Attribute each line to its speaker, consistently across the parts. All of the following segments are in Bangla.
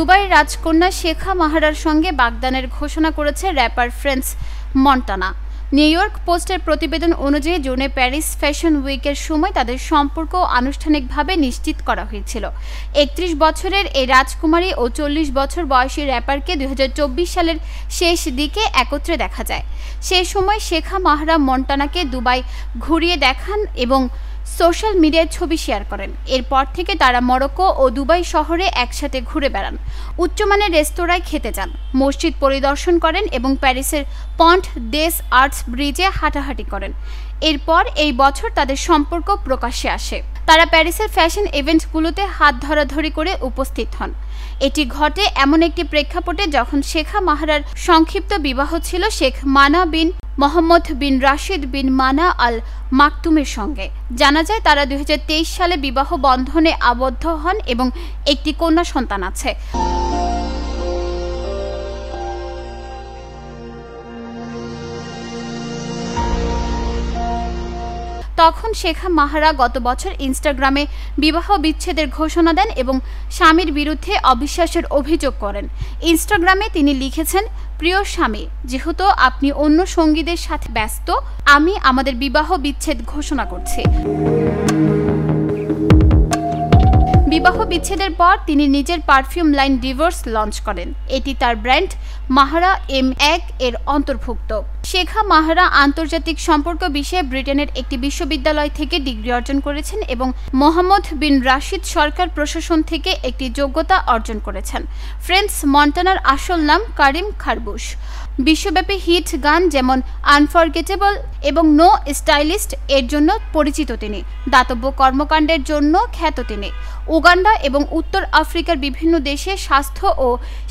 Speaker 1: দুবাই রাজকন্যা শেখা মাহারার সঙ্গে বাগদানের ঘোষণা করেছে rapper French Montana. New York পোস্টের প্রতিবেদন অনুযায়ী জুনে প্যারিস ফ্যাশন উইকের সময় তাদের সম্পর্ক আনুষ্ঠানিকভাবে নিশ্চিত করা হয়েছিল। ৩১ বছরের এই রাজকুমারী ও ৪০ বছর বয়সী র্যাপারকে ২০২৪ সালের শেষ দিকে একত্রে দেখা যায়। সেই সময় শেখা মাহারা মন্টানাকে দুবাই ঘুরিয়ে দেখান এবং সোশ্যাল মিডিয়ায় ছবি শেয়ার করেন। এরপর থেকে তারা মরক্কো ও দুবাই শহরে একসাথে ঘুরে বেড়ান, উচ্চমানের রেস্তোরাঁয় খেতে যান, মসজিদ পরিদর্শন করেন এবং প্যারিসের পন্ট দেস আর্টস ব্রিজে হাঁটাহাঁটি করেন। এরপর এই বছর তাদের সম্পর্ক প্রকাশ্যে আসে। তারা প্যারিসের ফ্যাশন ইভেন্টগুলোতে হাত ধরাধরি করে উপস্থিত হন। এটি ঘটে এমন একটি প্রেক্ষাপটে যখন শেখা মাহারার সংক্ষিপ্ত বিবাহ ছিল শেখ মানা বিন মোহাম্মদ বিন রাশিদ বিন মানা আল মাকতুমের সঙ্গে। জানা যায় তারা ২০২৩ সালে বিবাহ বন্ধনে আবদ্ধ হন এবং একটি কন্যা সন্তান আছে। তখন শেখা মাহারা গত বছর ইনস্টাগ্রামে বিবাহ বিচ্ছেদের ঘোষণা দেন এবং স্বামীর বিরুদ্ধে অবিশ্বাসের অভিযোগ করেন। ইনস্টাগ্রামে তিনি লিখেছেন, প্রিয় স্বামী, যেহেতু আপনি অন্য সঙ্গীদের সাথে ব্যস্ত, আমি আমাদের বিবাহ বিচ্ছেদ ঘোষণা করছি। বিবাহ বিচ্ছেদের পর তিনি নিজের পারফিউম লাইন ডিভোর্স লঞ্চ করেন। এটি তার ব্র্যান্ড মাহারা M1 এর অন্তর্ভুক্ত। শেখা মাহারা আন্তর্জাতিক সম্পর্ক বিষয়ে ব্রিটেনের একটি বিশ্ববিদ্যালয় থেকে ডিগ্রি অর্জন করেছেন এবং মোহাম্মদ বিন রাশিদ সরকার প্রশাসন থেকে একটি যোগ্যতা অর্জন করেছেন। ফ্রেন্স মন্টানার আসল নাম কারিম খারবুশ। বিশ্বব্যাপী হিট গান যেমন আনফরগেটেবল এবং নো স্টাইলিস্ট এর জন্য পরিচিত তিনি। দাতব্য কর্মকাণ্ডের জন্য খ্যাত তিনি। উগান্ডা এবং উত্তর আফ্রিকার বিভিন্ন দেশে স্বাস্থ্য ও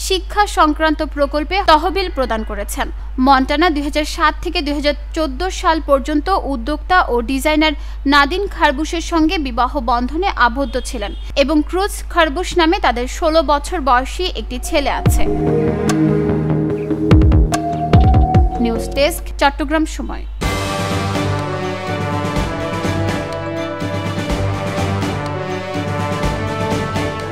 Speaker 1: শিক্ষা সংক্রান্ত প্রকল্পে তহবিল প্রদান করেছেন। মন্টানা ২০০৭ থেকে ২০১৪ সাল পর্যন্ত উদ্যোক্তা ও ডিজাইনার নাদিন খারবুশের সঙ্গে বিবাহ বন্ধনে আবদ্ধ ছিলেন এবং ক্রুজ খারবুশ নামে তাদের ১৬ বছর বয়সী একটি ছেলে আছে। নিউজ ডেস্ক, চট্টগ্রাম সময়।